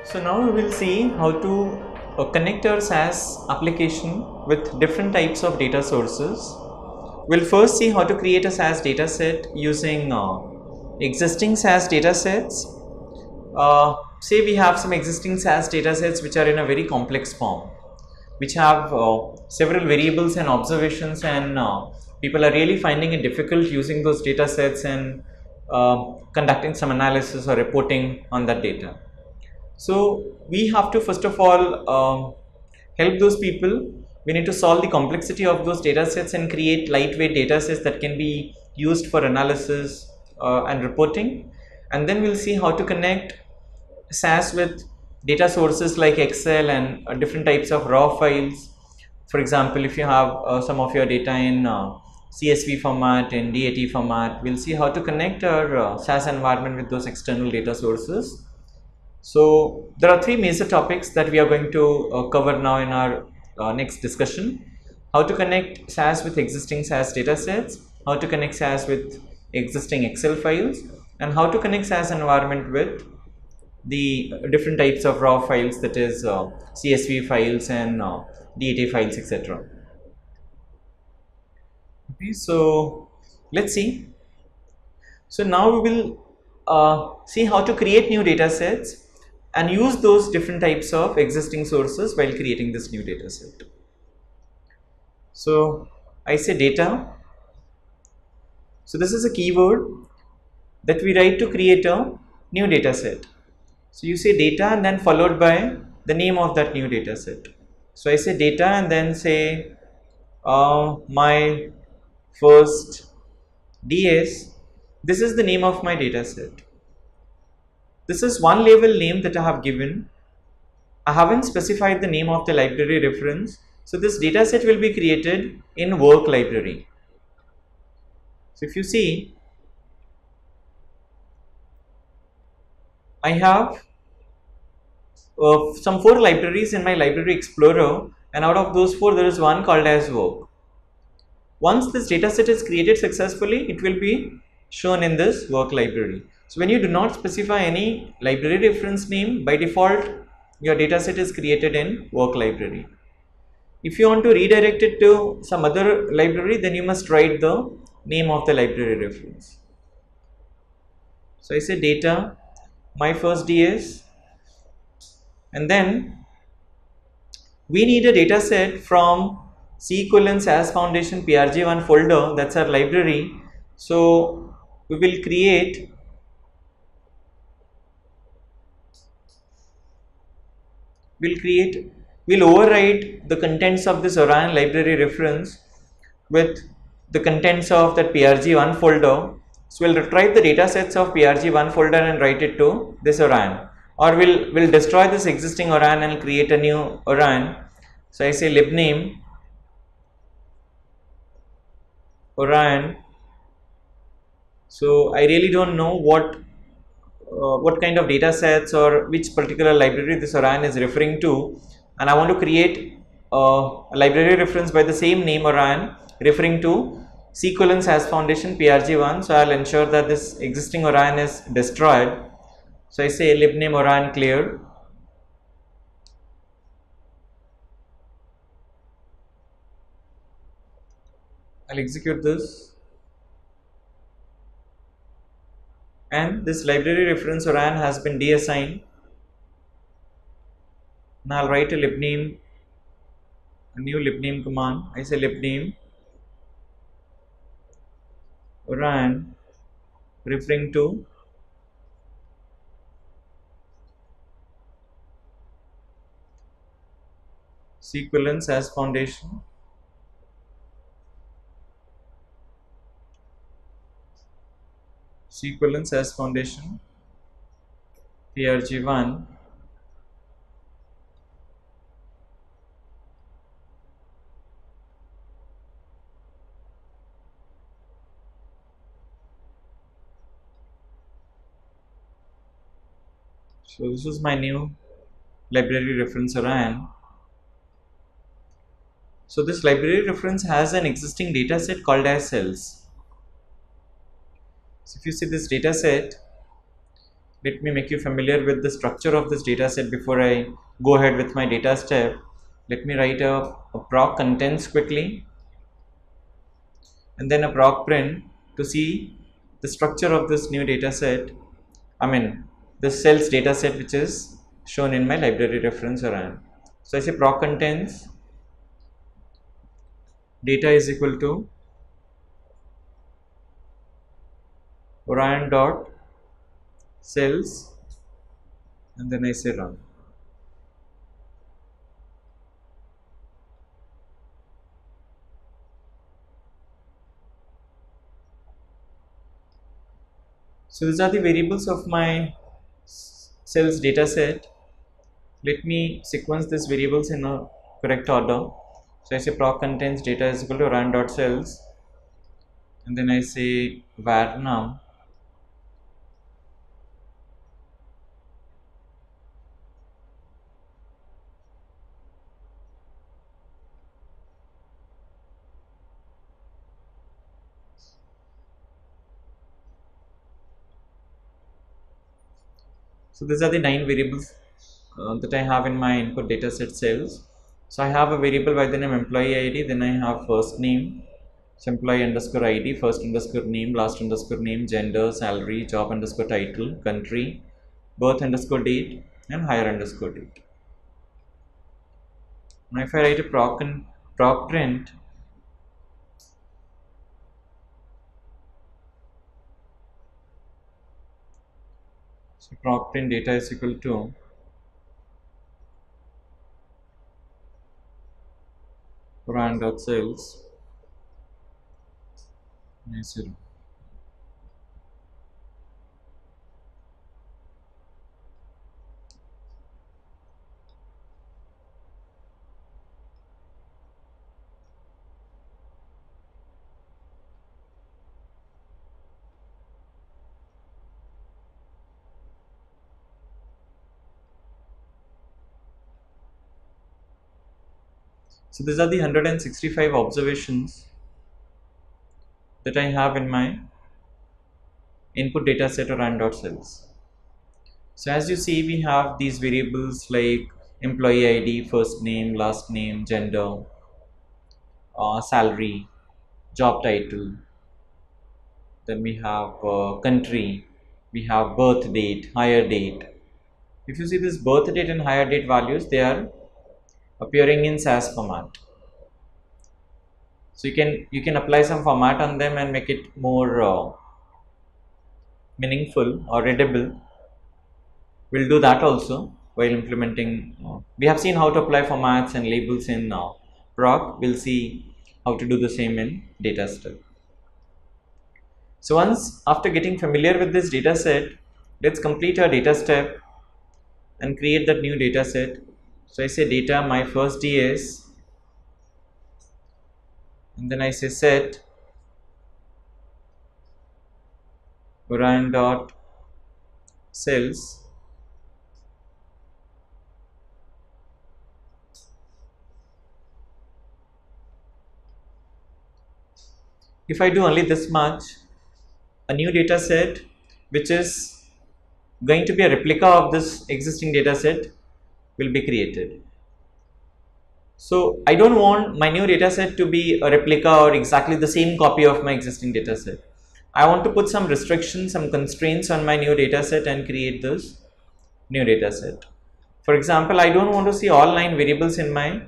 So now we will see how to connect our SAS application with different types of data sources. We'll first see how to create a SAS dataset using existing SAS datasets. Say we have some existing SAS datasets which are in a very complex form, which have several variables and observations, and people are really finding it difficult using those datasets and conducting some analysis or reporting on that data. So we have to first of all help those people. We need to solve the complexity of those data sets and create lightweight data sets that can be used for analysis and reporting. And then we'll see how to connect SAS with data sources like Excel and different types of raw files. For example, if you have some of your data in CSV format and DAT format, we'll see how to connect our SAS environment with those external data sources. So there are three major topics that we are going to cover now in our next discussion: how to connect SAS with existing SAS datasets, how to connect SAS with existing Excel files, and how to connect SAS environment with the different types of raw files, that is CSV files and DAT files, etc. Okay, so let's see. So now we will see how to create new data sets and use those different types of existing sources while creating this new data set. So I say data. So this is a keyword that we write to create a new data set. So you say data and then followed by the name of that new data set. So I say data and then say my first DS. This is the name of my data set. This is one label name that I have given. I haven't specified the name of the library reference. So this data set will be created in work library. So if you see, I have some 4 libraries in my library explorer, and out of those 4 there is one called as work. Once this data set is created successfully, it will be shown in this work library. So when you do not specify any library reference name, by default your dataset is created in work library. If you want to redirect it to some other library, then you must write the name of the library reference. So I say data, my first DS, and then we need a dataset from C:\SAS SAS Foundation PRG1 folder, that's our library. So we will create we'll override the contents of this Orion library reference with the contents of that PRG1 folder. So we'll retrieve the data sets of PRG1 folder and write it to this Orion, or we'll destroy this existing Orion and create a new Orion. So I say libname Orion. So I really don't know what kind of data sets or which particular library this Orion is referring to, and I want to create a library reference by the same name Orion referring to C:\SAS SAS Foundation PRG1. So I'll ensure that this existing Orion is destroyed. So I say libname Orion clear. I'll execute this, and this library reference Orion has been deassigned. Now I'll write a libname, a new libname command. I say libname Orion referring to C:\SAS SAS Foundation C:\SAS SAS Foundation PRG1 So this is my new library reference Orion. So this library reference has an existing data set called as cells. So if you see this data set, let me make you familiar with the structure of this data set before I go ahead with my data step. Let me write a proc contents quickly and then a proc print to see the structure of this new data set. I mean, the cells data set which is shown in my library reference around. So I say proc contents data is equal to Orion dot cells and then I say run. So these are the variables of my cells data set. Let me sequence these variables in a correct order. So I say proc contains data is equal to run dot cells and then I say var num So these are the 9 variables that I have in my input dataset cells. So I have a variable by the name employee ID, then I have first name, so employee underscore ID, first underscore name, last underscore name, gender, salary, job underscore title, country, birth underscore date, and hire underscore date. Now if I write a proc print, so proc print data is equal to run dot cells 0. So these are the 165 observations that I have in my input data set or run dot cells. So as you see, we have these variables like employee ID, first name, last name, gender, salary, job title. Then we have country, we have birth date, hire date. If you see this birth date and hire date values, they are appearing in SAS format. So you can apply some format on them and make it more meaningful or readable. We'll do that also while implementing. We have seen how to apply formats and labels in proc. We'll see how to do the same in data step. So once after getting familiar with this data set, let's complete our data step and create that new data set. So I say data my first DS and then I say set Orion dot cells if I do only this much, a new data set which is going to be a replica of this existing data set will be created. So I don't want my new data set to be a replica or exactly the same copy of my existing data set. I want to put some restrictions, some constraints on my new data set and create this new data set. For example, I don't want to see all 9 variables in my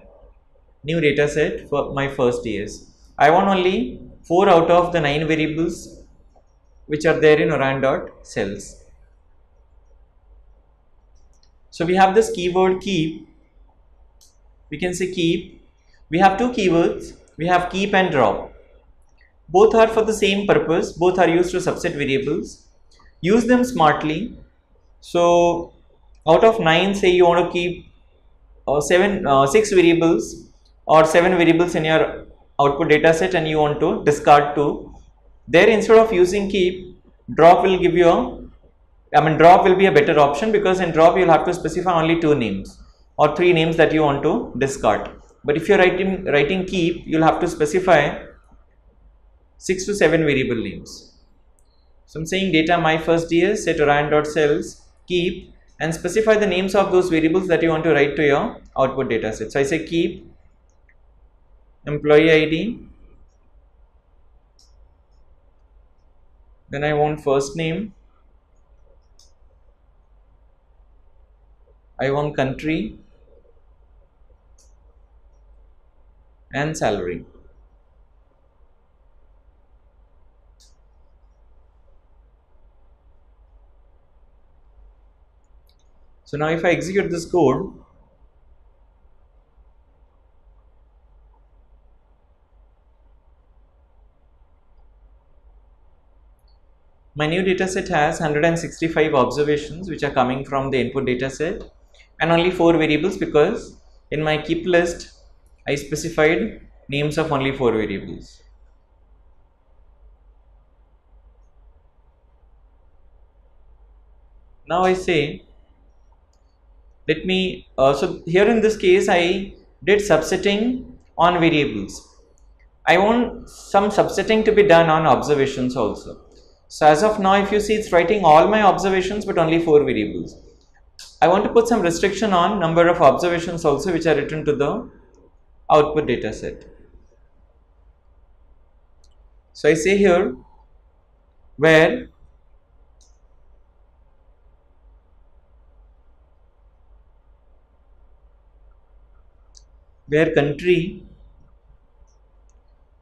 new data set for my first DS. I want only 4 out of the 9 variables which are there in Orion dot cells. So we have this keyword keep. We can say keep. We have 2 keywords. We have keep and drop. Both are for the same purpose. Both are used to subset variables. Use them smartly. So out of 9, say you want to keep 6 variables or 7 variables in your output data set and you want to discard 2. There instead of using keep, drop will give you drop will be a better option, because in drop you will have to specify only 2 names or 3 names that you want to discard. But if you are writing keep, you will have to specify 6 to 7 variable names. So I'm saying data my first DS set orion.cells keep and specify the names of those variables that you want to write to your output data set. So I say keep employee ID, then I want first name, I want country and salary. So now if I execute this code, my new dataset has 165 observations which are coming from the input dataset and only 4 variables because in my keep list I specified names of only 4 variables. Now I say let me so here in this case I did subsetting on variables. I want some subsetting to be done on observations also. So as of now, if you see, it's writing all my observations but only 4 variables. I want to put some restriction on number of observations also which are written to the output data set. So I say here where country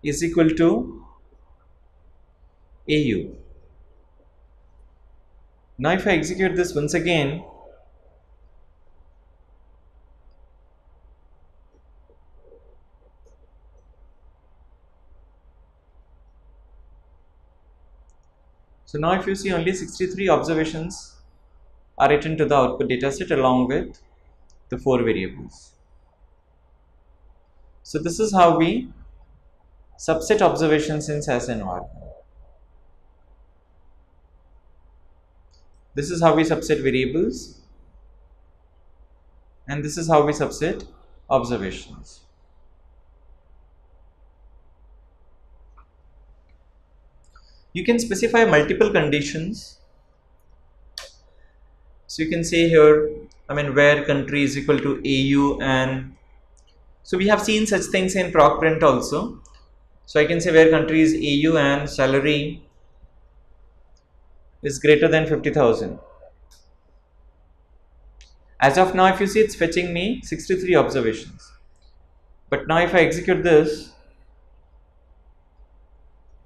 is equal to AU. Now if I execute this once again, so now if you see only 63 observations are written to the output data set along with the 4 variables. So this is how we subset observations in SAS environment. This is how we subset variables and this is how we subset observations. You can specify multiple conditions. So you can say here, where country is equal to AU, and so we have seen such things in proc print also. So I can say where country is AU and salary is greater than 50,000. As of now, if you see, it's fetching me 63 observations. But now if I execute this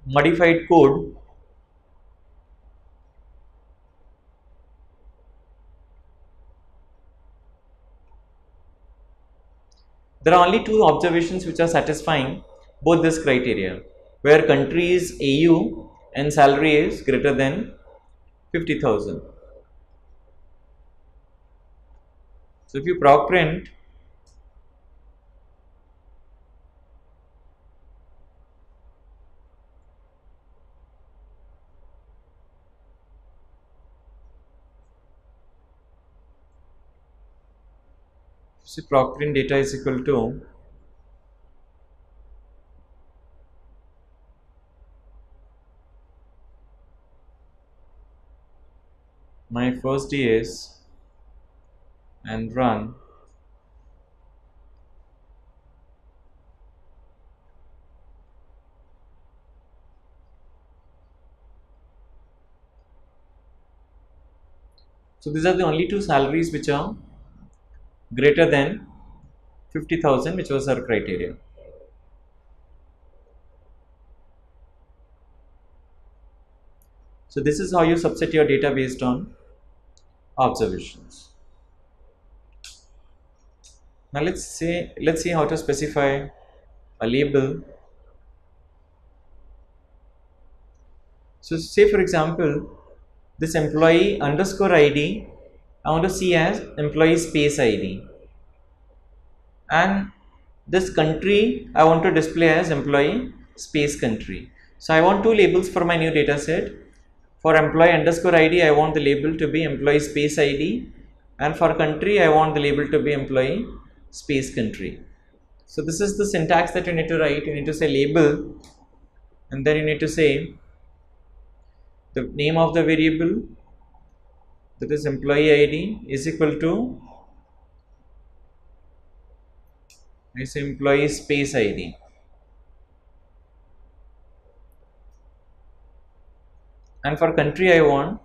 modified code, there are only 2 observations which are satisfying both this criteria, where country is AU and salary is greater than 50,000. So if you proc print, so proc print data is equal to my first DS and run. So these are the only 2 salaries which are greater than 50,000, which was our criteria. So this is how you subset your data based on observations. Now let's see how to specify a label. So say for example, this employee underscore ID I want to see as employee space ID, and this country I want to display as employee space country. So I want 2 labels for my new data set. For employee underscore ID I want the label to be employee space ID, and for country I want the label to be employee space country. So this is the syntax that you need to write. You need to say label and then you need to say the name of the variable, that is employee ID, is equal to, I say employee space ID. And for country, I want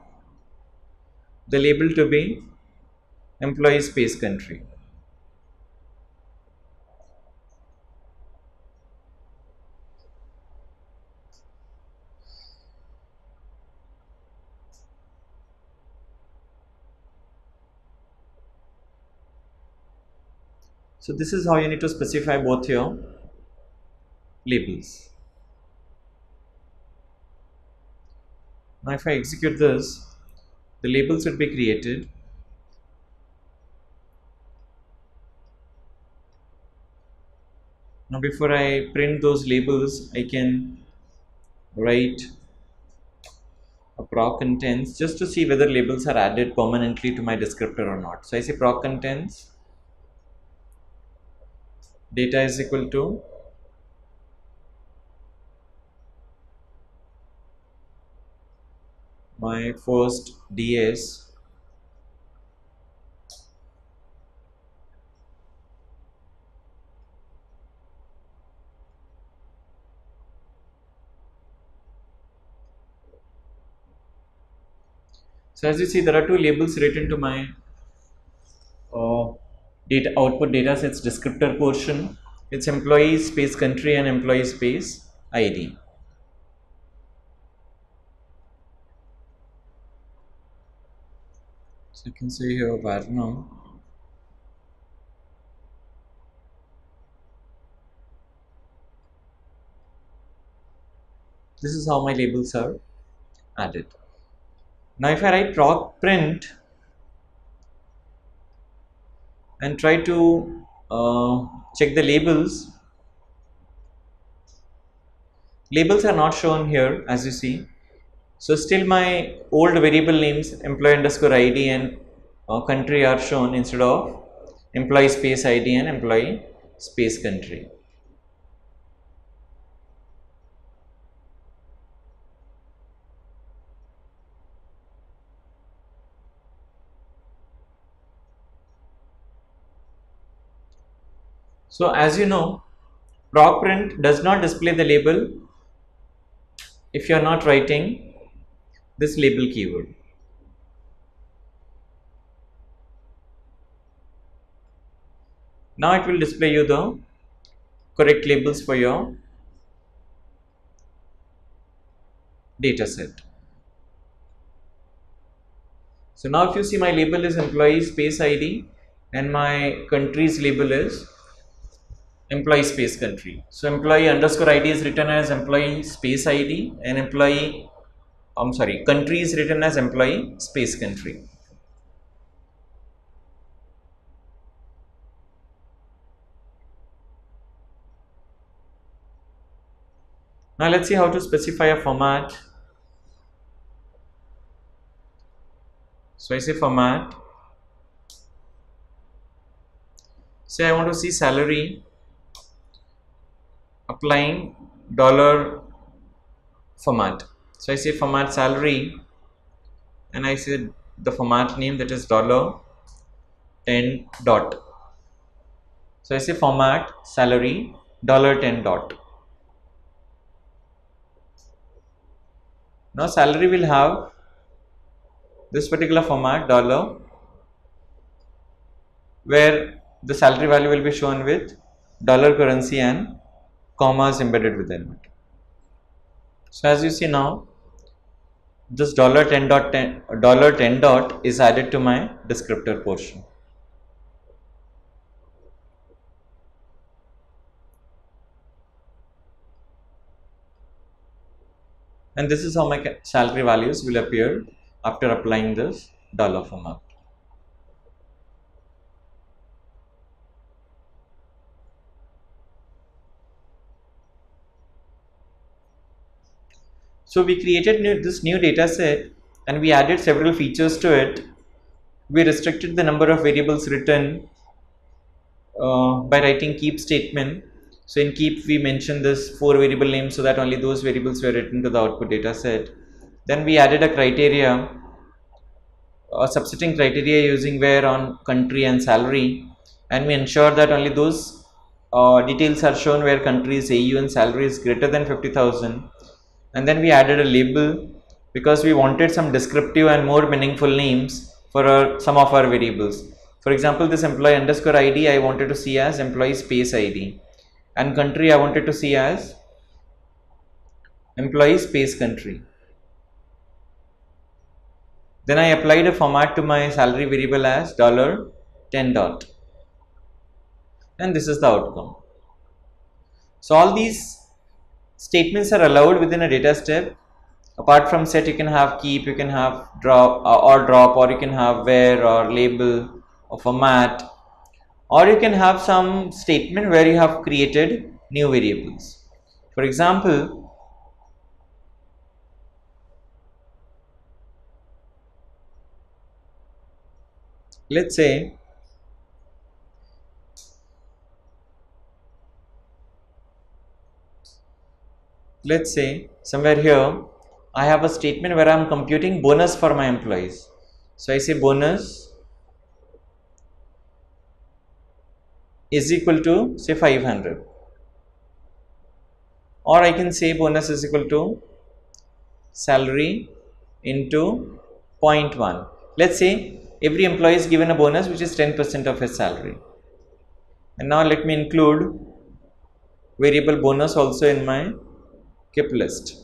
the label to be employee space country. So this is how you need to specify both your labels. Now if I execute this, the labels would be created. Now before I print those labels, I can write a proc contents just to see whether labels are added permanently to my descriptor or not. So I say proc contents data is equal to my first DS So as you see, there are two labels written to my data output datasets descriptor portion. It's employee space country and employee space ID. So you can say here Varnam. This is how my labels are added. Now if I write proc print and try to check the labels, labels are not shown here as you see. So still my old variable names employee underscore ID and country are shown instead of employee space ID and employee space country. So as you know, proc print does not display the label if you are not writing this label keyword. Now it will display you the correct labels for your dataset. So now if you see, my label is employee space ID and my country's label is employee space country. So employee underscore ID is written as employee space ID and country is written as employee space country. Now let's see how to specify a format. So I say format. Say I want to see salary, applying dollar format. So I say format salary and I say the format name, that is $10 dot. So I say format salary $10 dot. Now salary will have this particular format dollar, where the salary value will be shown with dollar currency and commas embedded within it. So as you see now, this $10 dot is added to my descriptor portion. And this is how my salary values will appear after applying this dollar format. So we created this new data set and we added several features to it. We restricted the number of variables written by writing keep statement. So in keep we mentioned this 4 variable names so that only those variables were written to the output data set. Then we added a criteria, a subsetting criteria using where on country and salary, and we ensure that only those details are shown where country is AU and salary is greater than 50,000. And then we added a label because we wanted some descriptive and more meaningful names for some of our variables. For example, this employee underscore ID I wanted to see as employee space ID, and country I wanted to see as employee space country. Then I applied a format to my salary variable as $10 dot, and this is the outcome. So all these statements are allowed within a data step. Apart from set, you can have keep, you can have drop, or you can have where or label or format, or you can have some statement where you have created new variables. For example, let's say somewhere here I have a statement where I am computing bonus for my employees. So I say bonus is equal to say 500, or I can say bonus is equal to salary into 0.1. Let's say every employee is given a bonus which is 10% of his salary. And now let me include variable bonus also in my keep list.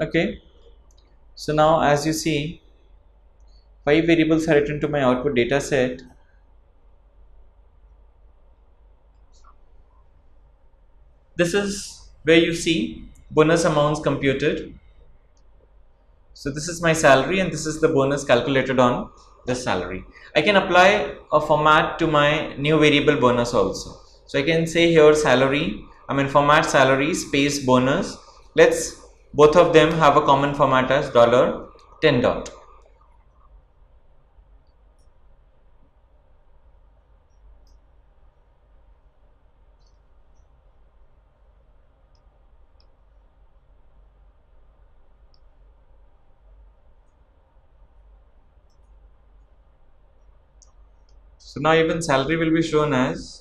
Okay, so now as you see, 5 variables are written to my output data set. This is where you see bonus amounts computed. So this is my salary and this is the bonus calculated on the salary. I can apply a format to my new variable bonus also. So I can say here salary, format salary space bonus. Let's both of them have a common format as $10 dot. So now even salary will be shown as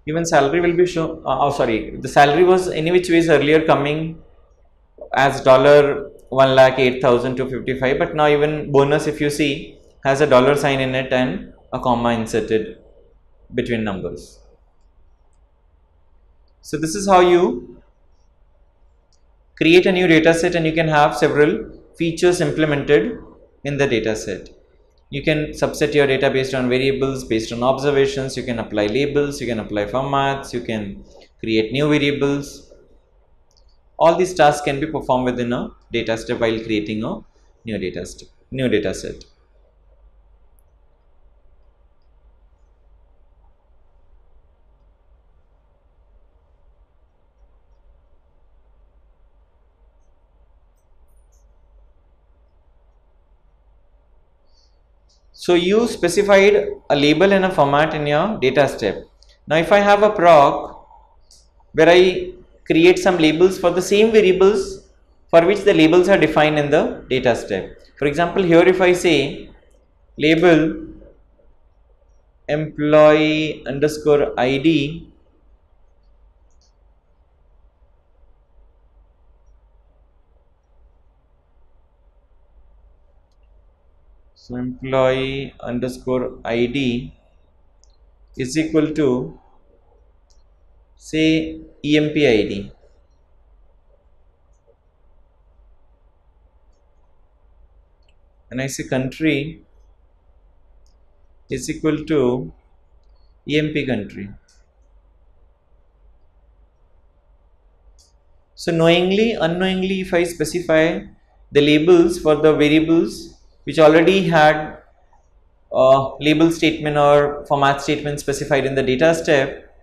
the salary was any which ways earlier coming as $1,08,255, but now even bonus, if you see, has a dollar sign in it and a comma inserted between numbers. So this is how you create a new data set, and you can have several features implemented in the data set. You can subset your data based on variables, based on observations, you can apply labels, you can apply formats, you can create new variables. All these tasks can be performed within a data step while creating a new data set. So you specified a label and a format in your data step. Now if I have a proc where I create some labels for the same variables for which the labels are defined in the data step. For example, here if I say label employee underscore ID, so employee underscore ID is equal to say EMP ID. And I say country is equal to EMP country. So knowingly, unknowingly, if I specify the labels for the variables which already had label statement or format statement specified in the data step,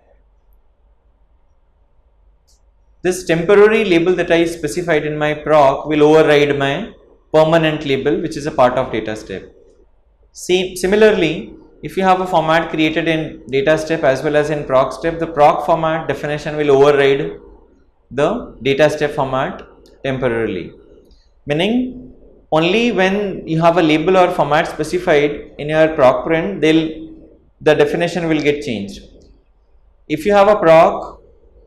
this temporary label that I specified in my proc will override my permanent label, which is a part of data step. Similarly, if you have a format created in data step as well as in proc step, the proc format definition will override the data step format temporarily, meaning only when you have a label or format specified in your proc print, the definition will get changed. If you have a proc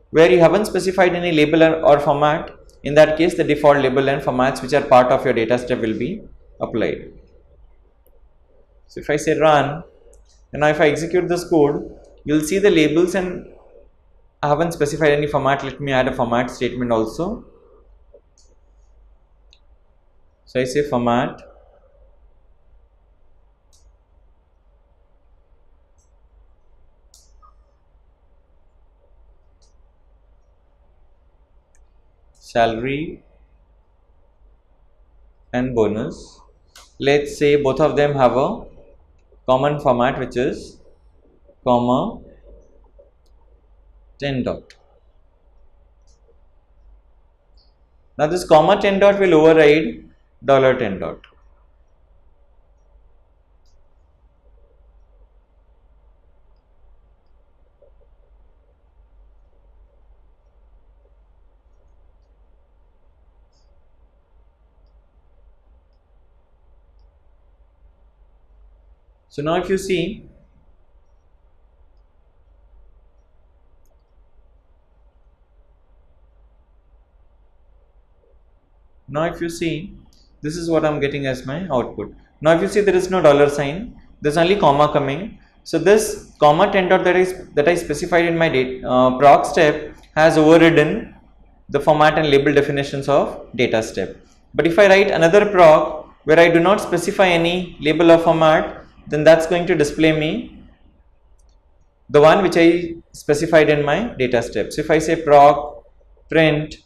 where you haven't specified any label or format, in that case the default label and formats which are part of your data step will be applied. So if I say run, and now if I execute this code, you will see the labels and I haven't specified any format. Let me add a format statement also. So I say format salary and bonus. Let's say both of them have a common format, which is comma 10 dot. Now this comma 10 dot will override $10 dot. So now if you see, this is what I'm getting as my output. Now if you see, there is no dollar sign, there's only comma coming. So this comma 10 dot that I specified in my proc step has overridden the format and label definitions of data step. But if I write another proc where I do not specify any label or format, then that's going to display me the one which I specified in my data step. So if I say proc print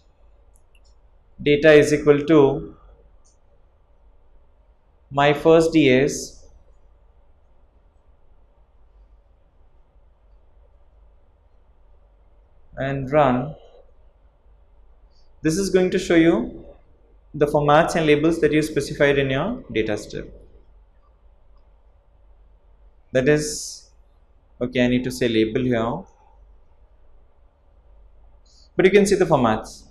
data is equal to my first DS and run, this is going to show you the formats and labels that you specified in your data step. That is, okay, I need to say label here, but you can see the formats.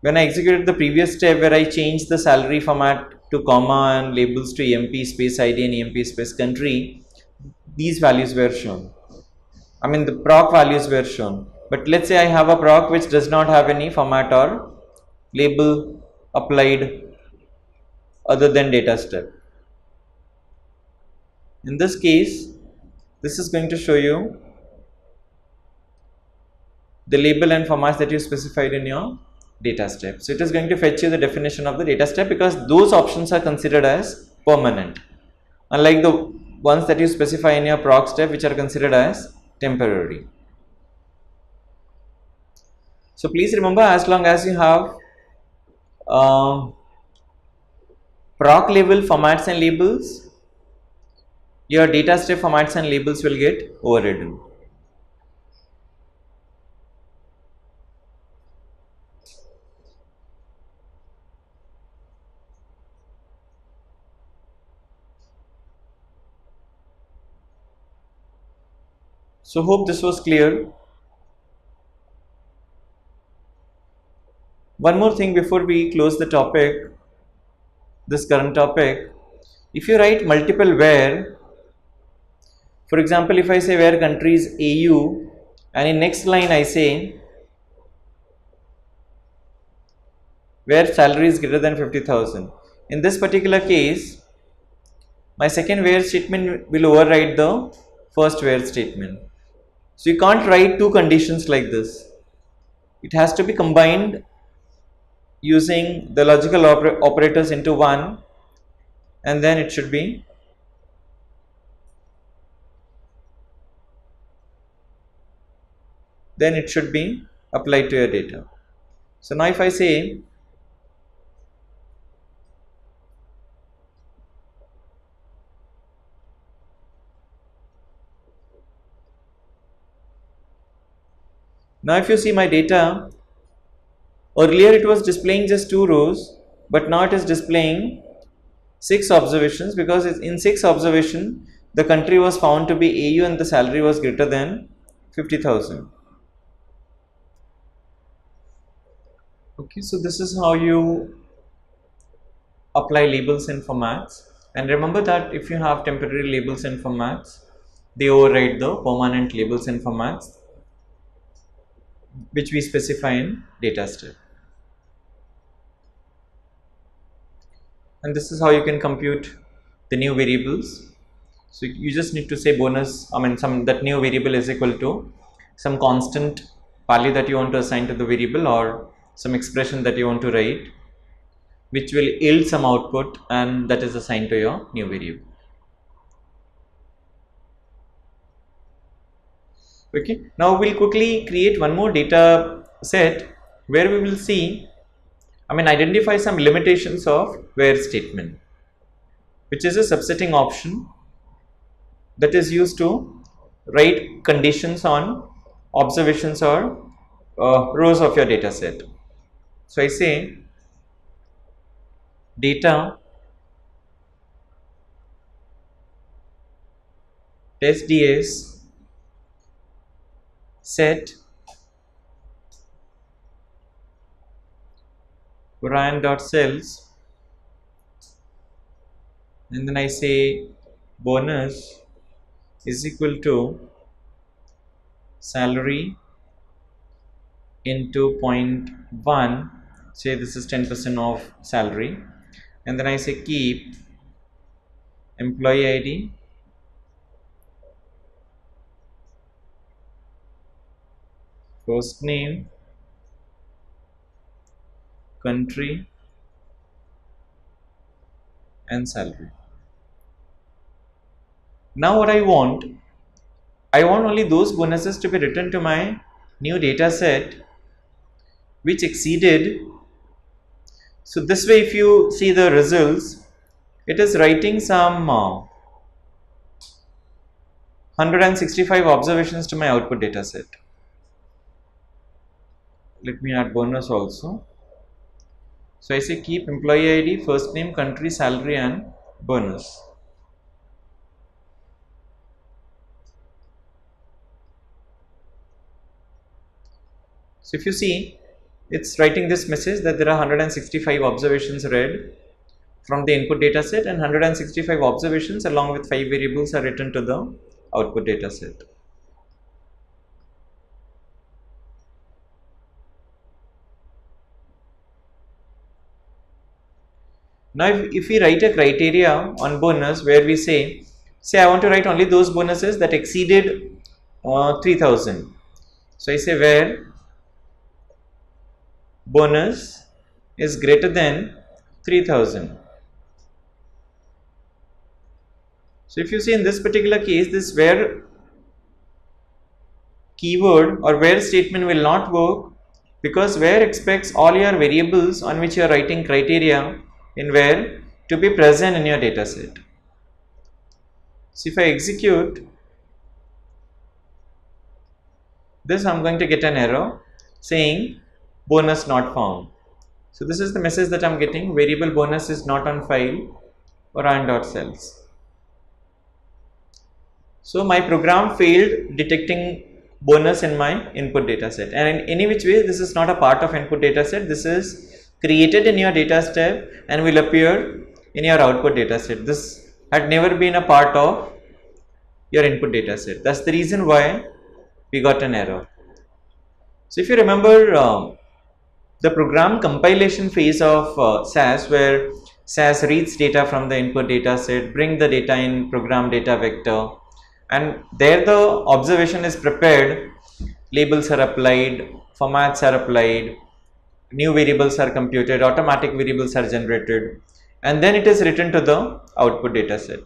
When I executed the previous step where I changed the salary format to comma and labels to EMP space ID and EMP space country, these values were shown. I mean the proc values were shown. But let's say I have a proc which does not have any format or label applied other than data step. In this case, this is going to show you the label and formats that you specified in your data step. So it is going to fetch you the definition of the data step because those options are considered as permanent, unlike the ones that you specify in your proc step which are considered as temporary. So please remember, as long as you have proc label formats and labels, your data step formats and labels will get overridden. So hope this was clear. One more thing before we close the topic, this current topic. If you write multiple where, for example, if I say where country is AU and in next line I say where salary is greater than 50,000. In this particular case, my second where statement will override the first where statement. So you can't write two conditions like this. It has to be combined using the logical operators into one, and then it should be applied to your data. So now if I say Now if you see my data, earlier it was displaying just 2 rows, but now it is displaying 6 observations, because in 6 observation the country was found to be AU and the salary was greater than 50,000. Okay, so this is how you apply labels in formats. And remember that if you have temporary labels in formats, they override the permanent labels in formats, which we specify in data step. And this is how you can compute the new variables. So you just need to say bonus, that new variable is equal to some constant value that you want to assign to the variable, or some expression that you want to write, which will yield some output, and that is assigned to your new variable. Okay, now we'll quickly create one more data set where we will see, identify some limitations of where statement, which is a subsetting option that is used to write conditions on observations or rows of your data set. So I say data test DS set Ryan.cells, and then I say bonus is equal to salary into 0.1, say this is 10% of salary, and then I say keep employee ID first name, country, and salary. Now what I want only those bonuses to be written to my new data set which exceeded. So this way, if you see the results, it is writing some 165 observations to my output data set. Let me add bonus also. So I say keep employee ID, first name, country, salary, and bonus. So if you see, it's writing this message that there are 165 observations read from the input data set, and 165 observations along with 5 variables are written to the output data set. Now if we write a criteria on bonus where we say I want to write only those bonuses that exceeded 3000. So I say where bonus is greater than 3000. So if you see in this particular case, this where keyword or where statement will not work, because where expects all your variables on which you are writing criteria in where to be present in your data set. So if I execute this, I am going to get an error saying bonus not found. So this is the message that I am getting, variable bonus is not on file or Ryan.cells. So my program failed detecting bonus in my input data set, and in any which way this is not a part of input data set. This is created in your data step and will appear in your output data set. This had never been a part of your input data set. That's the reason why we got an error. So if you remember the program compilation phase of SAS, where SAS reads data from the input data set, bring the data in program data vector, and there the observation is prepared, labels are applied, formats are applied, new variables are computed, automatic variables are generated, and then it is written to the output data set.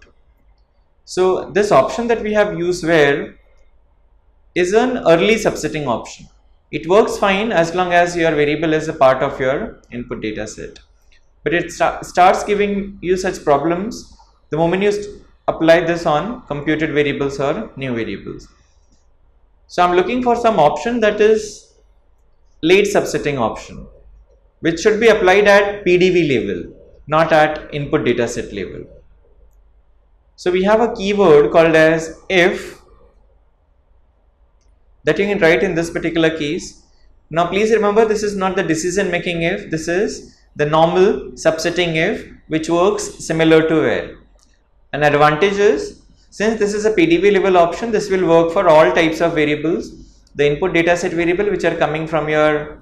So this option that we have used where is an early subsetting option. It works fine as long as your variable is a part of your input data set, but it starts giving you such problems the moment you apply this on computed variables or new variables. So I'm looking for some option that is late subsetting option, which should be applied at PDV level, not at input dataset level. So we have a keyword called as if that you can write in this particular case. Now please remember, this is not the decision making if, this is the normal subsetting if, which works similar to where. An advantage is, since this is a PDV level option, this will work for all types of variables, the input dataset variable which are coming from your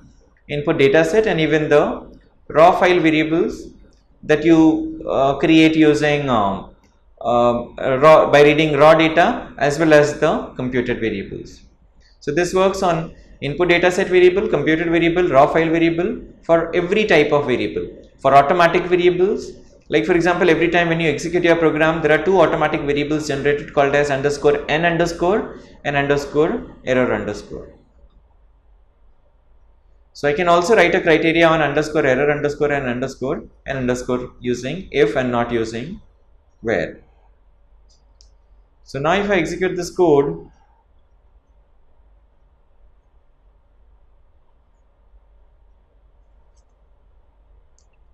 input dataset, and even the raw file variables that you create using by reading raw data as well as the computed variables. So this works on input dataset variable, computed variable, raw file variable, for every type of variable. For automatic variables, like for example, every time when you execute your program, there are two automatic variables generated called as underscore n underscore and underscore error underscore. So I can also write a criteria on underscore error underscore and underscore using if and not using where. So now if I execute this code,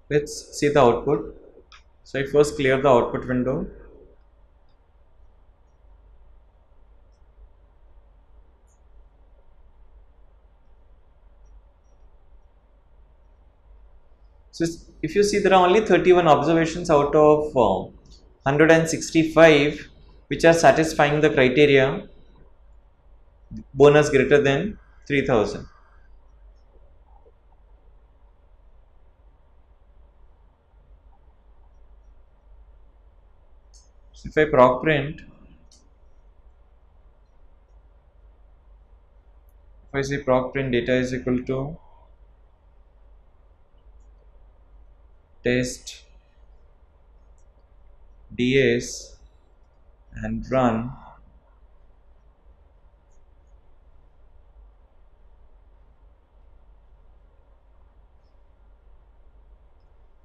let's see the output. So I first clear the output window. So if you see, there are only 31 observations out of 165 which are satisfying the criteria bonus greater than 3000. So if I proc print, if I say proc print data is equal to test ds and run,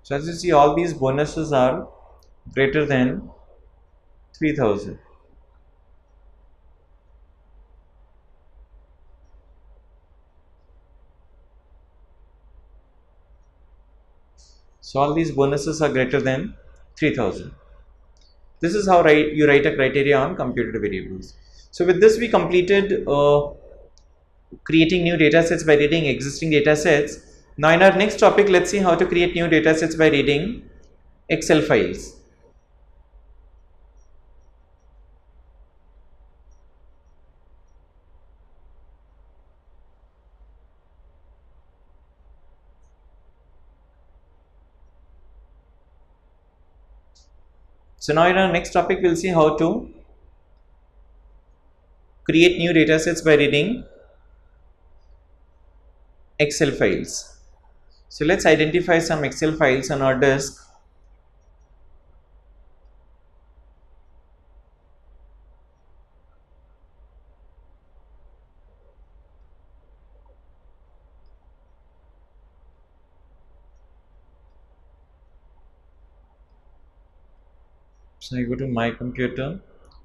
so as you see, all these bonuses are greater than 3000. So all these bonuses are greater than 3000. This is how you write a criteria on computed variables. So with this we completed creating new datasets by reading existing datasets. Now in our next topic, let's see how to create new datasets by reading Excel files. So now in our next topic, we'll see how to create new datasets by reading Excel files. So let's identify some Excel files on our disk. So I go to my computer,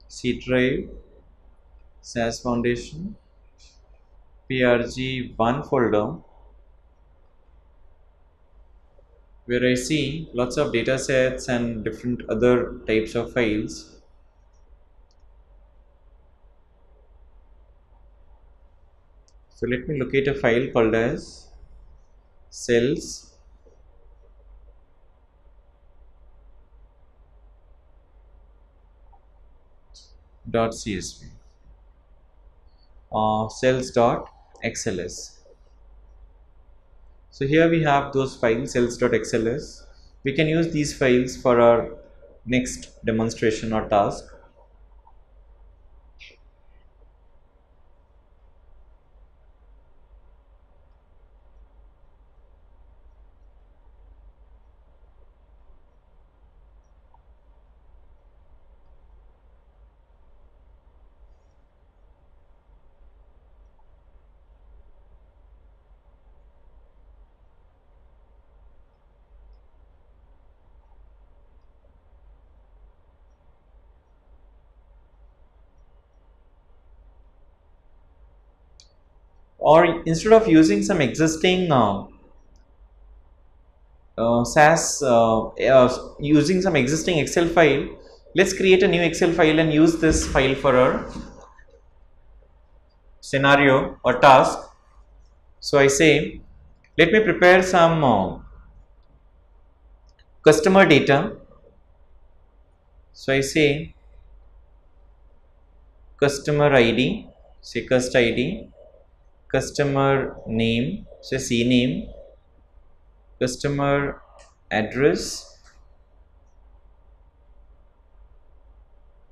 C drive, SAS Foundation, PRG1 folder, where I see lots of datasets and different other types of files. So let me locate a file called as cells.csv or cells.xls. So here we have those files, cells.xls. We can use these files for our next demonstration or task. or instead of using some existing SAS, using some existing Excel file, let's create a new Excel file and use this file for our scenario or task. So I say, let me prepare some customer data. So I say customer ID, say cust ID, customer name, say C name, customer address,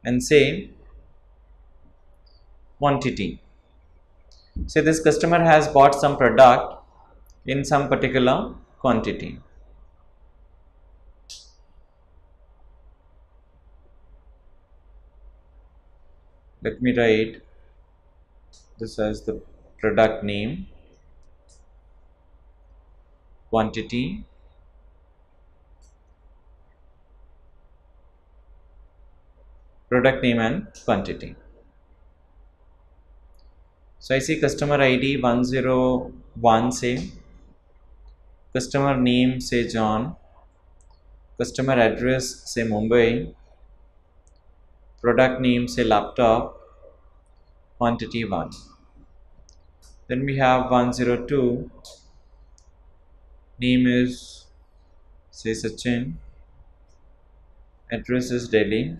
and say quantity. Say this customer has bought some product in some particular quantity. Let me write this as the product name, quantity, product name and quantity. So I see customer ID 101, say customer name, say John, customer address, say Mumbai, product name, say laptop, quantity 1. Then we have 102, name is say Sachin, address is Delhi,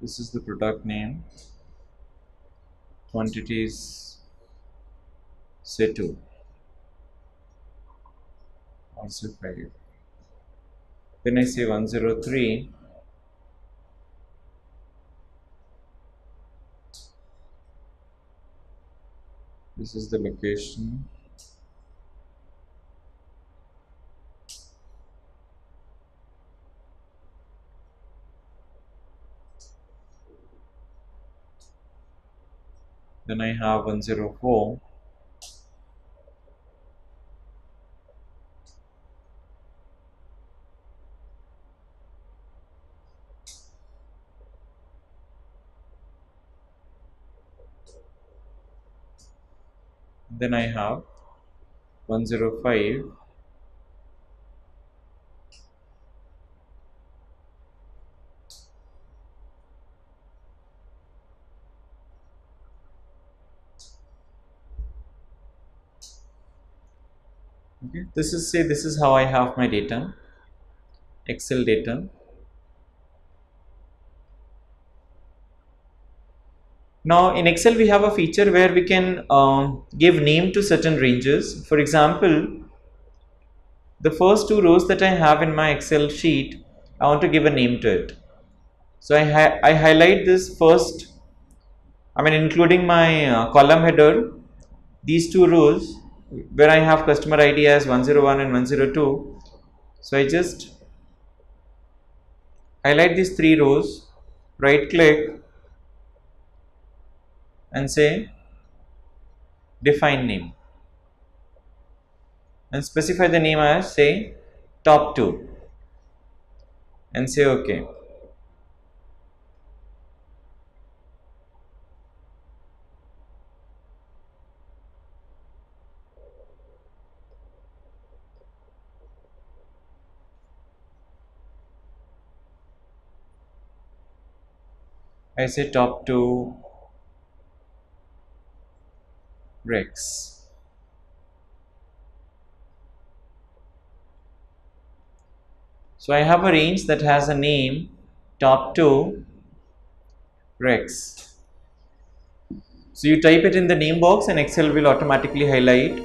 this is the product name, quantity is say 2 or say 5. Then I say 103, this is the location, then I have 104, then I have 105, okay. This is how I have my data, Excel data. Now in Excel we have a feature where we can give name to certain ranges. For example, the first two rows that I have in my Excel sheet, I want to give a name to it. So I highlight this first, including my column header, these two rows where I have customer ID as 101 and 102. So I just highlight these three rows, right click and say define name and specify the name as say top 2 and say OK. I say top 2 Rex. So I have a range that has a name top 2 Rex. So you type it in the name box and Excel will automatically highlight